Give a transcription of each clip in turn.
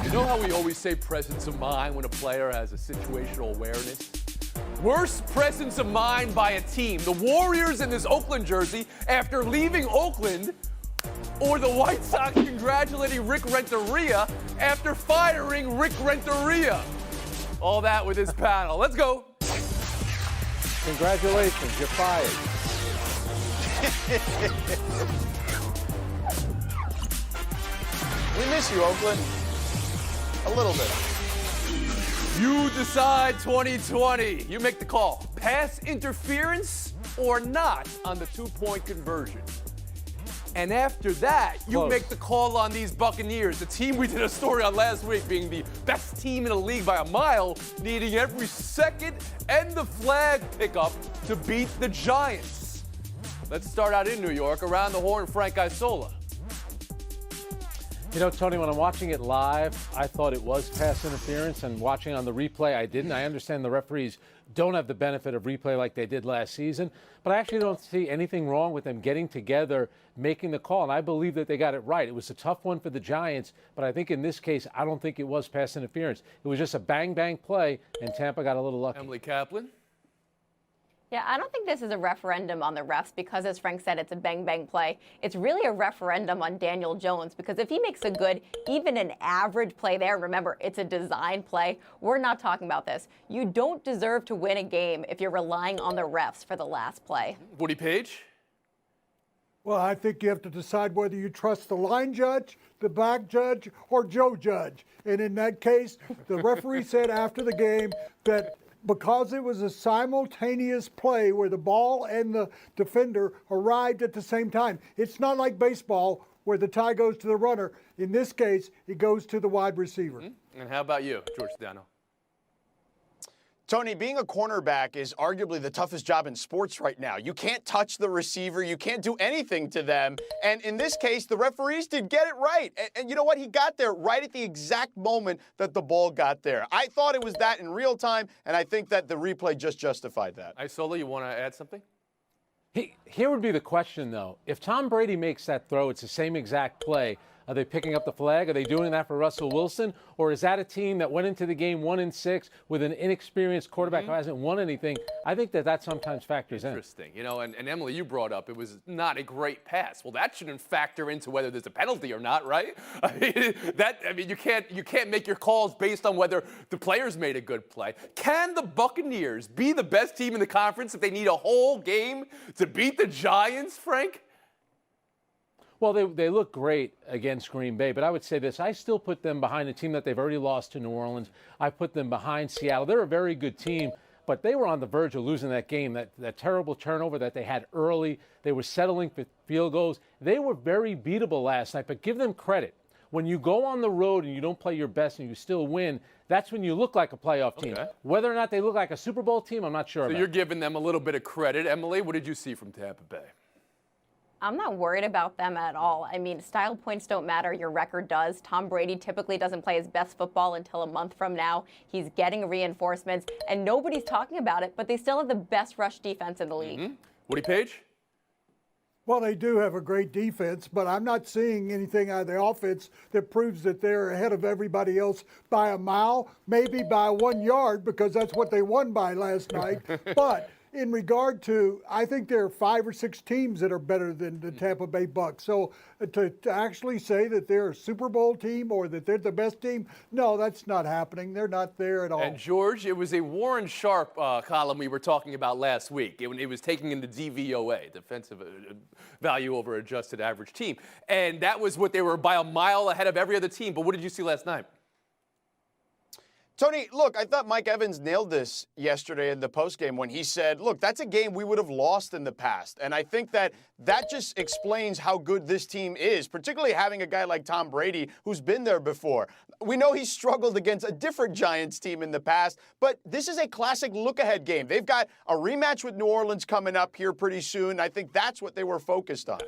You know how we always say presence of mind when a player has a situational awareness? Worst presence of mind by a team. The Warriors in this Oakland jersey after leaving Oakland, or the White Sox congratulating Rick Renteria after firing Rick Renteria. All that with this panel. Let's go. Congratulations, you're fired. We miss you, Oakland. A little bit. You decide 2020. You make the call. Pass interference or not on the two-point conversion. And after that, you Close. make the call on these Buccaneers, the team we did a story on last week, being the best team in the league by a mile, needing every second and the flag pickup to beat the Giants. Let's start out in New York, around the horn, Frank Isola. You know, Tony, when I'm watching it live, I thought it was pass interference, and watching on the replay, I didn't. I understand the referees don't have the benefit of replay like they did last season, but I actually don't see anything wrong with them getting together, making the call, and I believe that they got it right. It was a tough one for the Giants, but I think in this case, I don't think it was pass interference. It was just a bang-bang play, and Tampa got a little lucky. Emily Kaplan. Yeah, I don't think this is a referendum on the refs because, as Frank said, it's a bang-bang play. It's really a referendum on Daniel Jones because if he makes a good, even an average play there, remember, it's a design play. We're not talking about this. You don't deserve to win a game if you're relying on the refs for the last play. Woody Page. Well, I think you have to decide whether you trust the line judge, the back judge, or Joe Judge. And in that case, the referee said after the game that because it was a simultaneous play where the ball and the defender arrived at the same time. It's not like baseball where the tie goes to the runner. In this case, it goes to the wide receiver. Mm-hmm. And how about you, George Dano? Tony, being a cornerback is arguably the toughest job in sports right now. You can't touch the receiver. You can't do anything to them. And in this case, the referees did get it right. And you know what? He got there right at the exact moment that the ball got there. I thought it was that in real time, and I think that the replay just justified that. Isola, you want to add something? Here would be the question, though. If Tom Brady makes that throw, it's the same exact play. Are they picking up the flag? Are they doing that for Russell Wilson? Or is that a team that went into the game 1-6 with an inexperienced quarterback who hasn't won anything? I think that sometimes factors in. Interesting. You know, and Emily, you brought up it was not a great pass. Well, that shouldn't factor into whether there's a penalty or not, right? I mean, you can't make your calls based on whether the players made a good play. Can the Buccaneers be the best team in the conference if they need a whole game to beat the Giants, Frank? Well, they look great against Green Bay, but I would say this. I still put them behind a team that they've already lost to New Orleans. I put them behind Seattle. They're a very good team, but they were on the verge of losing that game, that terrible turnover that they had early. They were settling for field goals. They were very beatable last night, but give them credit. When you go on the road and you don't play your best and you still win, that's when you look like a playoff team. Okay. Whether or not they look like a Super Bowl team, I'm not sure about. So you're giving them a little bit of credit. Emily, what did you see from Tampa Bay? I'm not worried about them at all. I mean, style points don't matter. Your record does. Tom Brady typically doesn't play his best football until a month from now. He's getting reinforcements, and nobody's talking about it, but they still have the best rush defense in the league. Mm-hmm. Woody Page? Well, they do have a great defense, but I'm not seeing anything out of the offense that proves that they're ahead of everybody else by a mile, maybe by 1 yard, because that's what they won by last night. But in regard to, I think there are 5 or 6 teams that are better than the Tampa Bay Bucs. So to actually say that they're a Super Bowl team or that they're the best team, no, that's not happening. They're not there at all. And George, it was a Warren Sharp column we were talking about last week. It was taking in the DVOA, defensive value over adjusted average team. And that was what they were by a mile ahead of every other team. But what did you see last night? Tony, look, I thought Mike Evans nailed this yesterday in the postgame when he said, look, that's a game we would have lost in the past. And I think that just explains how good this team is, particularly having a guy like Tom Brady who's been there before. We know he struggled against a different Giants team in the past, but this is a classic look-ahead game. They've got a rematch with New Orleans coming up here pretty soon. I think that's what they were focused on.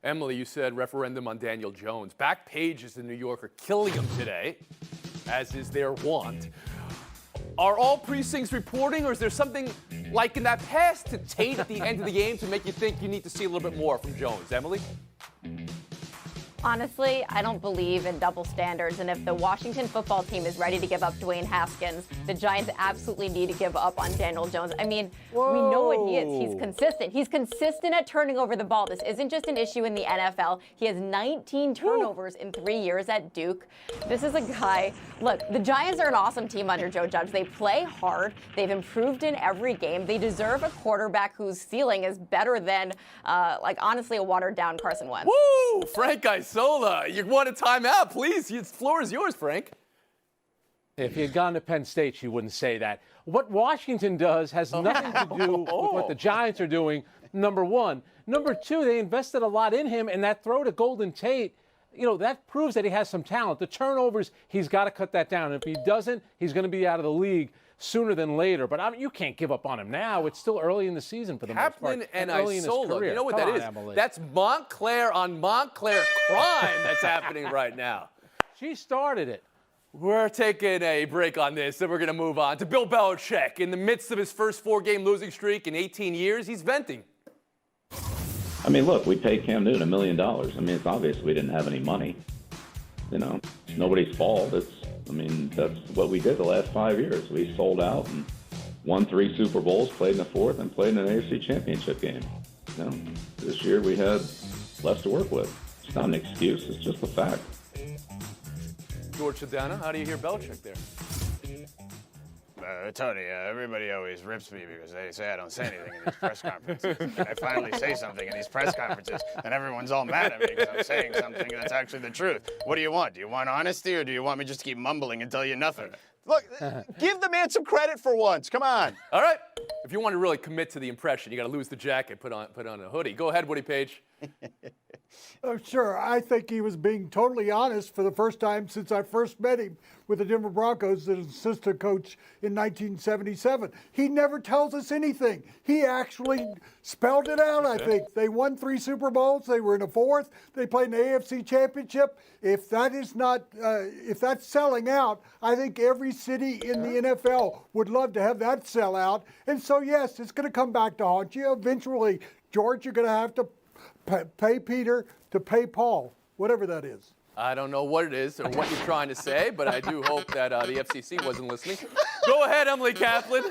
Emily, you said referendum on Daniel Jones. Back pages in New York are killing him today, as is their wont. Are all precincts reporting, or is there something like in that pass to Tate at the end of the game to make you think you need to see a little bit more from Jones? Emily? Honestly, I don't believe in double standards, and if the Washington football team is ready to give up Dwayne Haskins, the Giants absolutely need to give up on Daniel Jones. I mean, we know what he is. He's consistent. He's consistent at turning over the ball. This isn't just an issue in the NFL. He has 19 turnovers in 3 years at Duke. This is a guy. Look, the Giants are an awesome team under Joe Judge. They play hard. They've improved in every game. They deserve a quarterback whose ceiling is better than, honestly, a watered-down Carson Wentz. Woo! Frank Isola, you want a timeout, please? The floor is yours, Frank. If you had gone to Penn State, you wouldn't say that. What Washington does has nothing to do with what the Giants are doing, number one. Number two, they invested a lot in him, and that throw to Golden Tate, that proves that he has some talent. The turnovers, he's got to cut that down. If he doesn't, he's going to be out of the league sooner than later. But you can't give up on him now. It's still early in the season for the most part. Kaplan and early in his Isola. career. You know what Come that on, is? Emily. That's Montclair on Montclair crime that's happening right now. She started it. We're taking a break on this, and we're going to move on to Bill Belichick. In the midst of his first 4-game losing streak in 18 years, he's venting. I mean, look, we paid Cam Newton $1 million. I mean, it's obvious we didn't have any money. It's nobody's fault. That's what we did the last 5 years. We sold out and won 3 Super Bowls, played in the 4th, and played in an AFC Championship game. This year we had less to work with. It's not an excuse. It's just a fact. George Sedana, how do you hear Belichick there? Tony, everybody always rips me because they say I don't say anything in these press conferences. And I finally say something in these press conferences, and everyone's all mad at me because I'm saying something that's actually the truth. What do you want? Do you want honesty, or do you want me just to keep mumbling and tell you nothing? Look, give the man some credit for once. Come on. All right. If you want to really commit to the impression, you got to lose the jacket, put on a hoodie. Go ahead, Woody Page. Sure, I think he was being totally honest for the first time since I first met him with the Denver Broncos as assistant coach in 1977. He never tells us anything. He actually spelled it out, I think. They won 3 Super Bowls. They were in a 4th. They played in the AFC Championship. If that's selling out, I think every city in the NFL would love to have that sell out. And so, yes, it's going to come back to haunt you. Eventually, George, you're going to have to pay Peter to pay Paul, whatever that is. I don't know what it is or what you're trying to say, but I do hope that the FCC wasn't listening. Go ahead, Emily Kaplan.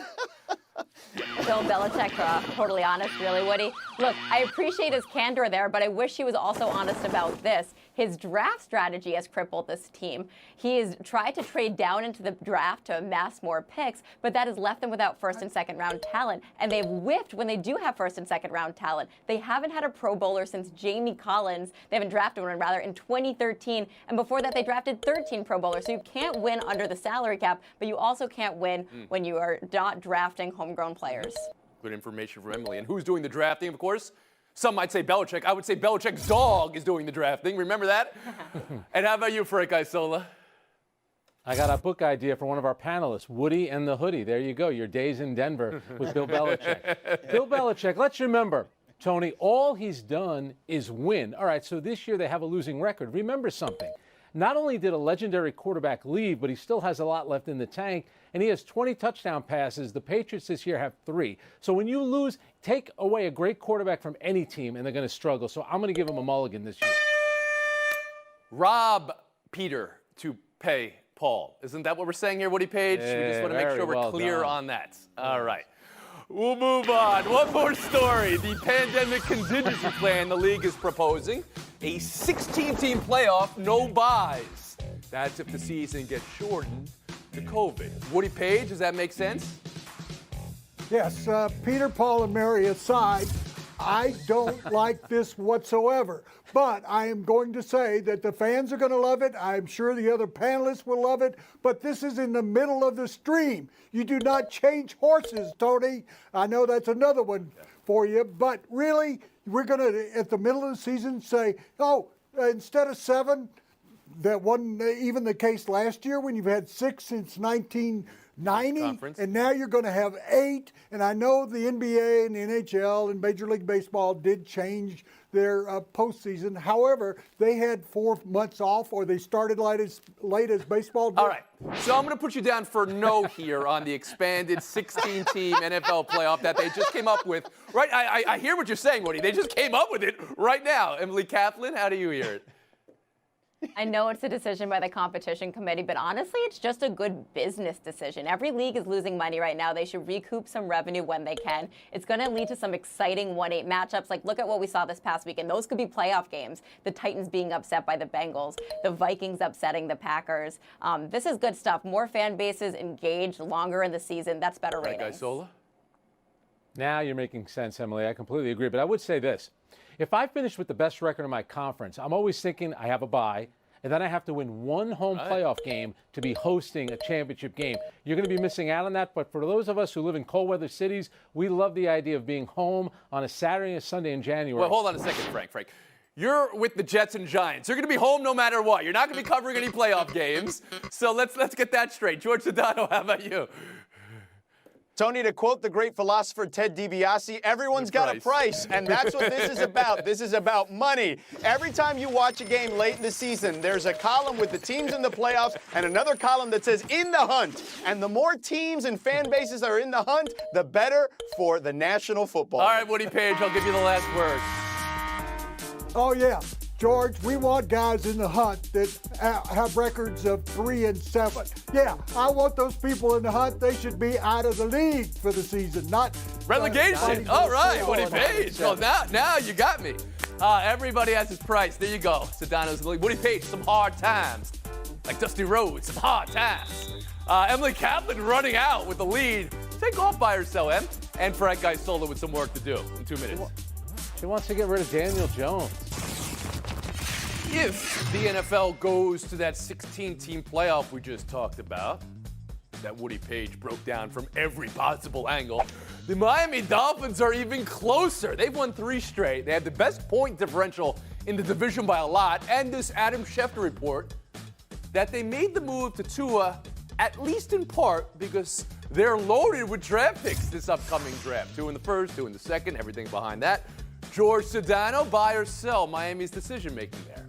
Bill Belichick, totally honest, really, Woody. Look, I appreciate his candor there, but I wish he was also honest about this. His draft strategy has crippled this team. He has tried to trade down into the draft to amass more picks, but that has left them without first and second round talent. And they've whiffed when they do have first and second round talent. They haven't had a Pro Bowler since Jamie Collins. They haven't drafted one, rather, in 2013. And before that, they drafted 13 Pro Bowlers. So you can't win under the salary cap, but you also can't win when you are not drafting homegrown players. Good information from Emily. And who's doing the drafting, of course? Some might say Belichick. I would say Belichick's dog is doing the drafting. Remember that? And how about you, Frank Isola? I got a book idea for one of our panelists, Woody and the Hoodie. There you go, your days in Denver with Bill Belichick. Bill Belichick, let's remember, Tony, all he's done is win. All right, so this year they have a losing record. Remember something. Not only did a legendary quarterback leave, but he still has a lot left in the tank, and he has 20 touchdown passes. The Patriots this year have 3. So when you lose, take away a great quarterback from any team, and they're going to struggle. So I'm going to give him a mulligan this year. Rob Peter to pay Paul. Isn't that what we're saying here, Woody Page? We just want to make sure we're clear on that. All right. We'll move on. One more story. The pandemic contingency plan the league is proposing. A 16-team playoff, no buys. That's if the season gets shortened to COVID. Woody Page, does that make sense? Yes, Peter, Paul, and Mary aside, I don't like this whatsoever. But I am going to say that the fans are going to love it. I'm sure the other panelists will love it. But this is in the middle of the stream. You do not change horses, Tony. I know that's another one for you. But really, we're going to, at the middle of the season, say, oh, instead of 7, that wasn't even the case last year when you've had 6 since 1990, and now you're going to have 8. And I know the NBA and the NHL and Major League Baseball did change their postseason. However, they had 4 months off, or they started late as baseball did. All right. So I'm going to put you down for no here on the expanded 16-team NFL playoff that they just came up with. Right? I hear what you're saying, Woody. They just came up with it right now. Emily Kaplan, how do you hear it? I know it's a decision by the competition committee, but honestly, it's just a good business decision. Every league is losing money right now. They should recoup some revenue when they can. It's going to lead to some exciting 1-8 matchups. Like, look at what we saw this past weekend. Those could be playoff games. The Titans being upset by the Bengals, the Vikings upsetting the Packers. This is good stuff. More fan bases engaged longer in the season. That's better ratings. Right, Isola? Now you're making sense, Emily. I completely agree. But I would say this. If I finish with the best record in my conference, I'm always thinking I have a bye, and then I have to win one home playoff game to be hosting a championship game. You're going to be missing out on that, but for those of us who live in cold weather cities, we love the idea of being home on a Saturday and a Sunday in January. Well, hold on a second, Frank. You're with the Jets and Giants. You're going to be home no matter what. You're not going to be covering any playoff games. So let's get that straight. George Sedano, how about you? Tony, to quote the great philosopher Ted DiBiase, everyone's got a price, and that's what this is about. This is about money. Every time you watch a game late in the season, there's a column with the teams in the playoffs and another column that says in the hunt. And the more teams and fan bases that are in the hunt, the better for the National Football League. All right, Woody Page, I'll give you the last word. Oh, yeah. George, we want guys in the hunt that have records of 3-7. Yeah, I want those people in the hunt. They should be out of the league for the season, not relegation. All right, Woody Page. Well, now you got me. Everybody has his price. There you go. Sedano's in the league. Woody Page, some hard times. Like Dusty Rhodes, some hard times. Emily Kaplan running out with the lead. Take off by herself, Em. And Frank Isola with some work to do in 2 minutes. She wants to get rid of Daniel Jones. If the NFL goes to that 16-team playoff we just talked about, that Woody Page broke down from every possible angle, the Miami Dolphins are even closer. They've won 3 straight. They have the best point differential in the division by a lot. And this Adam Schefter report that they made the move to Tua, at least in part because they're loaded with draft picks this upcoming draft. 2 in the first, 2 in the second, everything behind that. George Sedano, buy or sell Miami's decision-making there?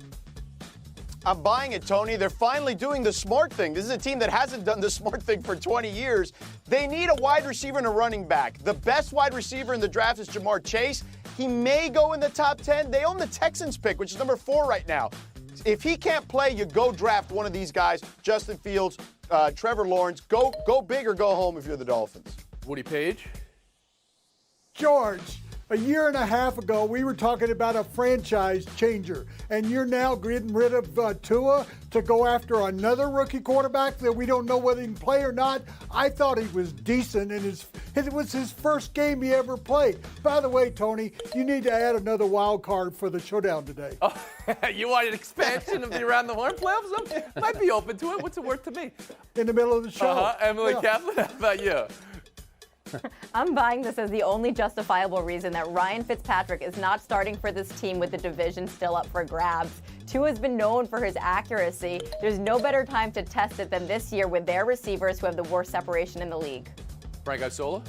I'm buying it, Tony. They're finally doing the smart thing. This is a team that hasn't done the smart thing for 20 years. They need a wide receiver and a running back. The best wide receiver in the draft is Jamar Chase. He may go in the top 10. They own the Texans pick, which is number 4 right now. If he can't play, you go draft one of these guys, Justin Fields, Trevor Lawrence. Go big or go home if you're the Dolphins. Woody Page? George, a year and a half ago, we were talking about a franchise changer, and you're now getting rid of Tua to go after another rookie quarterback that we don't know whether he can play or not. I thought he was decent, and it was his first game he ever played. By the way, Tony, you need to add another wild card for the showdown today. Oh, you want an expansion of the Around the Horn playoffs? I might be open to it. What's it worth to me? In the middle of the show. Emily Kaplan, how about you? I'm buying this as the only justifiable reason that Ryan Fitzpatrick is not starting for this team with the division still up for grabs. Tua has been known for his accuracy. There's no better time to test it than this year with their receivers who have the worst separation in the league. Frank Isola?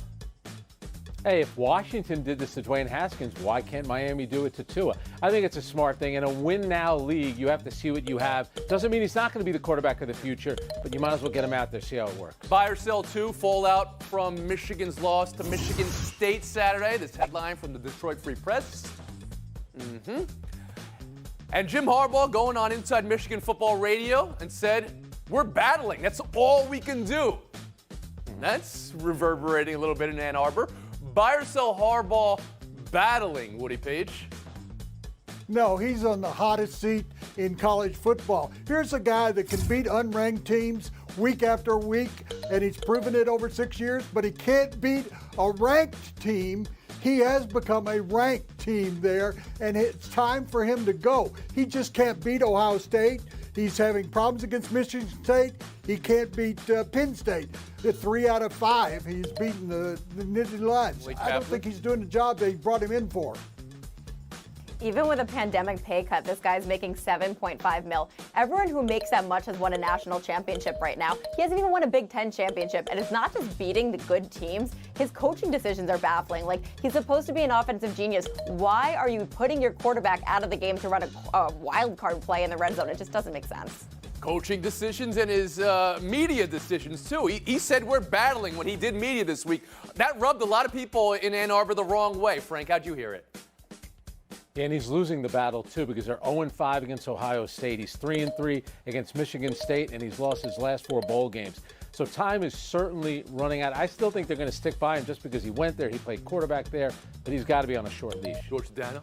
Hey, if Washington did this to Dwayne Haskins, why can't Miami do it to Tua? I think it's a smart thing. In a win-now league, you have to see what you have. Doesn't mean he's not going to be the quarterback of the future, but you might as well get him out there, see how it works. Buy or sell 2, fallout from Michigan's loss to Michigan State Saturday. This headline from the Detroit Free Press. And Jim Harbaugh going on Inside Michigan Football Radio and said, we're battling. That's all we can do. That's reverberating a little bit in Ann Arbor. Buy or sell Harbaugh battling, Woody Page? No, he's on the hottest seat in college football. Here's a guy that can beat unranked teams week after week, and he's proven it over 6 years, but he can't beat a ranked team. He has become a ranked team there, and it's time for him to go. He just can't beat Ohio State. He's having problems against Michigan State. He can't beat Penn State. The 3 out of 5, he's beaten the Nittany Lions. I don't think he's doing the job they brought him in for. Even with a pandemic pay cut, this guy's making $7.5 million. Everyone who makes that much has won a national championship right now. He hasn't even won a Big Ten championship, and it's not just beating the good teams. His coaching decisions are baffling. Like, he's supposed to be an offensive genius. Why are you putting your quarterback out of the game to run a wild card play in the red zone? It just doesn't make sense. Coaching decisions and his media decisions, too. He said we're battling when he did media this week. That rubbed a lot of people in Ann Arbor the wrong way. Frank, how'd you hear it? And he's losing the battle, too, because they're 0-5 against Ohio State. He's 3-3 against Michigan State, and he's lost his last 4 bowl games. So time is certainly running out. I still think they're going to stick by him just because he went there. He played quarterback there, but he's got to be on a short leash. George Dano?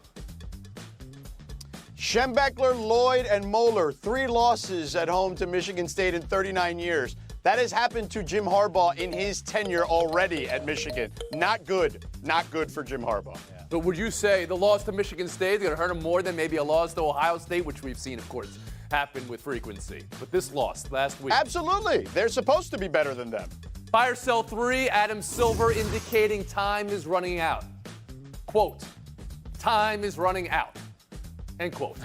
Schembechler, Lloyd, and Moeller, 3 losses at home to Michigan State in 39 years. That has happened to Jim Harbaugh in his tenure already at Michigan. Not good. Not good for Jim Harbaugh. Yeah. But would you say the loss to Michigan State is going to hurt him more than maybe a loss to Ohio State, which we've seen, of course, happen with frequency? But this loss last week. Absolutely. They're supposed to be better than them. Buy or sell 3, Adam Silver indicating time is running out. Quote, time is running out. End quote.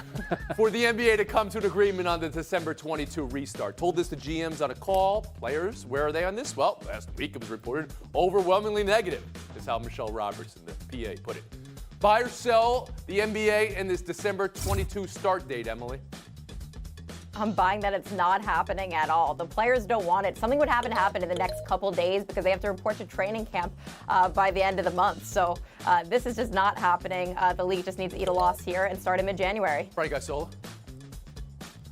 For the NBA to come to an agreement on the December 22 restart. Told this to GMs on a call. Players, where are they on this? Well, last week it was reported overwhelmingly negative, is how Michelle Robertson, the PA, put it. Buy or sell the NBA and this December 22 start date, Emily? I'm buying that it's not happening at all. The players don't want it. Something would happen in the next couple days because they have to report to training camp by the end of the month. So this is just not happening. The league just needs to eat a loss here and start in mid-January. Frank Isola?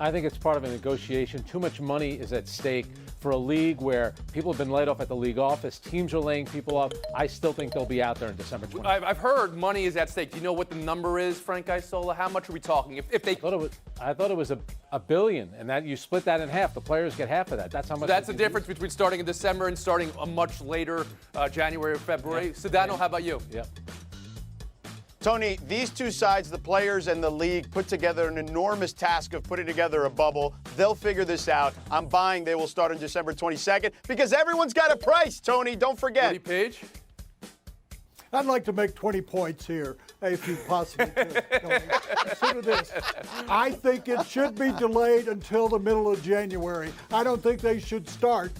I think it's part of a negotiation. Too much money is at stake. For a league where people have been laid off at the league office, teams are laying people off, I still think they'll be out there in December 20th. I've heard money is at stake. Do you know what the number is, Frank Isola? How much are we talking? If they I thought it was a billion, and that you split that in half. The players get half of that. That's how much. So that's the difference between starting in December and starting a much later January or February. Yeah. Sedano, how about you? Yep. Tony, these two sides, the players and the league, put together an enormous task of putting together a bubble. They'll figure this out. I'm buying they will start on December 22nd because everyone's got a price, Tony. Don't forget. Woody Page? I'd like to make 20 points here, if you possibly could. Consider this. I think it should be delayed until the middle of January. I don't think they should start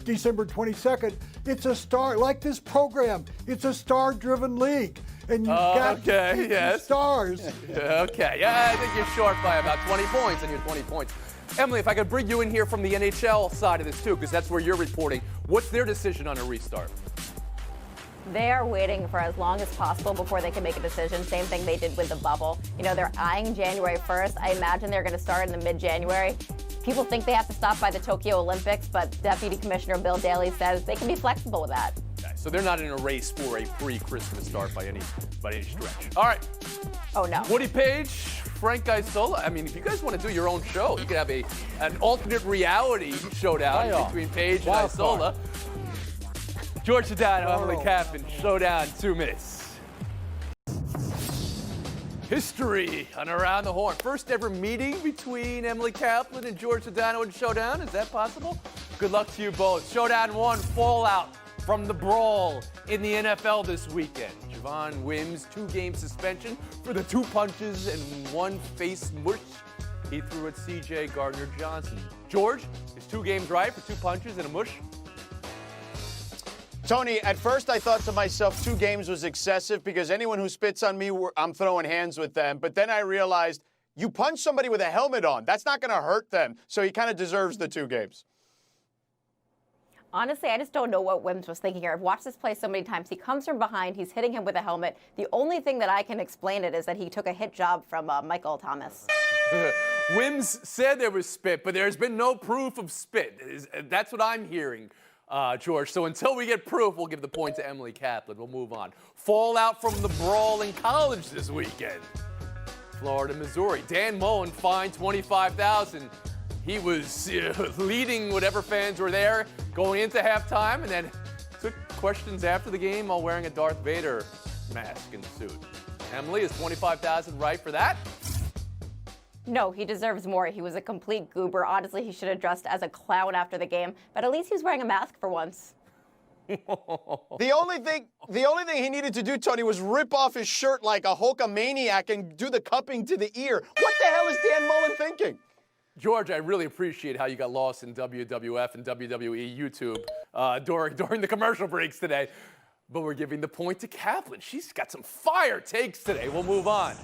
December 22nd. It's a star, like this program, it's a star-driven league. And you've got stars. Okay. Yeah, I think you're short by about 20 points, and you're 20 points. Emily, if I could bring you in here from the NHL side of this, too, because that's where you're reporting. What's their decision on a restart? They are waiting for as long as possible before they can make a decision. Same thing they did with the bubble. You know, they're eyeing January 1st. I imagine they're going to start in the mid-January. People think they have to stop by the Tokyo Olympics, but Deputy Commissioner Bill Daley says they can be flexible with that. Okay, so they're not in a race for a pre-Christmas start by any stretch. All right. Oh, no. Woody Page, Frank Isola. I mean, if you guys want to do your own show, you could have an alternate reality showdown between Page and Isola. George Sedano, Emily Kaplan, showdown, 2 minutes. History on Around the Horn. First ever meeting between Emily Kaplan and George Sedano in Showdown. Is that possible? Good luck to you both. Showdown 1, fallout from the brawl in the NFL this weekend. Javon Wims, 2-game suspension for the 2 punches and 1 face mush he threw at C.J. Gardner-Johnson. George, is 2 games right for 2 punches and a mush? Tony, at first I thought to myself 2 games was excessive because anyone who spits on me, I'm throwing hands with them. But then I realized you punch somebody with a helmet on. That's not going to hurt them. So he kind of deserves the 2 games. Honestly, I just don't know what Wims was thinking here. I've watched this play so many times. He comes from behind. He's hitting him with a helmet. The only thing that I can explain it is that he took a hit job from Michael Thomas. Wims said there was spit, but there's been no proof of spit. That's what I'm hearing, George. So until we get proof, we'll give the point to Emily Kaplan. We'll move on. Fallout from the brawl in college this weekend. Florida, Missouri. Dan Mullen fined $25,000. He was leading whatever fans were there going into halftime, and then took questions after the game while wearing a Darth Vader mask and suit. Emily, is $25,000 right for that? No, he deserves more. He was a complete goober. Honestly, he should have dressed as a clown after the game, but at least he was wearing a mask for once. The only thing he needed to do, Tony, was rip off his shirt like a Hulkamaniac and do the cupping to the ear. What the hell is Dan Mullen thinking? George, I really appreciate how you got lost in WWF and WWE YouTube during the commercial breaks today. But we're giving the point to Kaplan. She's got some fire takes today. We'll move on.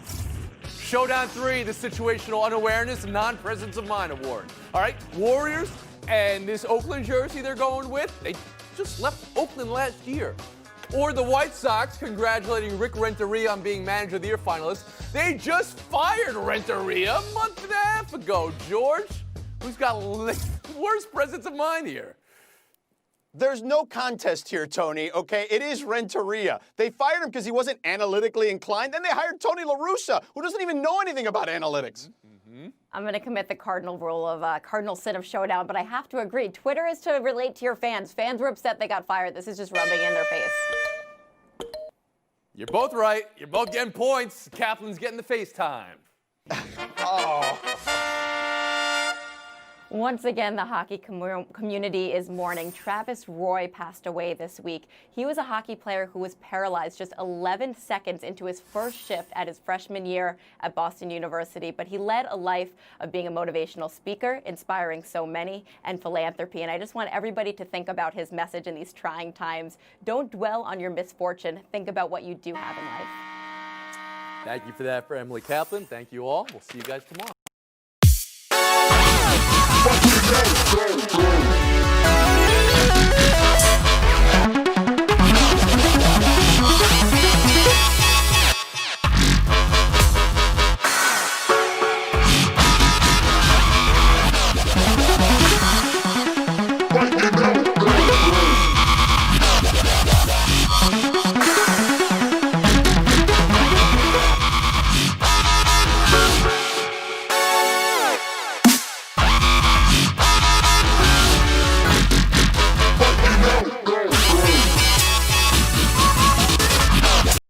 Showdown 3, the Situational Unawareness and Non-Presence of Mind Award. All right, Warriors and this Oakland jersey they're going with, they just left Oakland last year. Or the White Sox congratulating Rick Renteria on being Manager of the Year finalist. They just fired Renteria a month and a half ago, George. Who's got worse presence of mind here? There's no contest here, Tony, okay? It is Renteria. They fired him because he wasn't analytically inclined. Then they hired Tony La Russa, who doesn't even know anything about analytics. I'm going to commit the cardinal rule of cardinal sin of showdown, but I have to agree. Twitter is to relate to your fans. Fans were upset they got fired. This is just rubbing in their face. You're both right. You're both getting points. Kaplan's getting the FaceTime. Oh. Once again, the hockey community is mourning. Travis Roy passed away this week. He was a hockey player who was paralyzed just 11 seconds into his first shift at his freshman year at Boston University. But he led a life of being a motivational speaker, inspiring so many, and philanthropy. And I just want everybody to think about his message in these trying times. Don't dwell on your misfortune. Think about what you do have in life. Thank you for that, for Emily Kaplan. Thank you all. We'll see you guys tomorrow.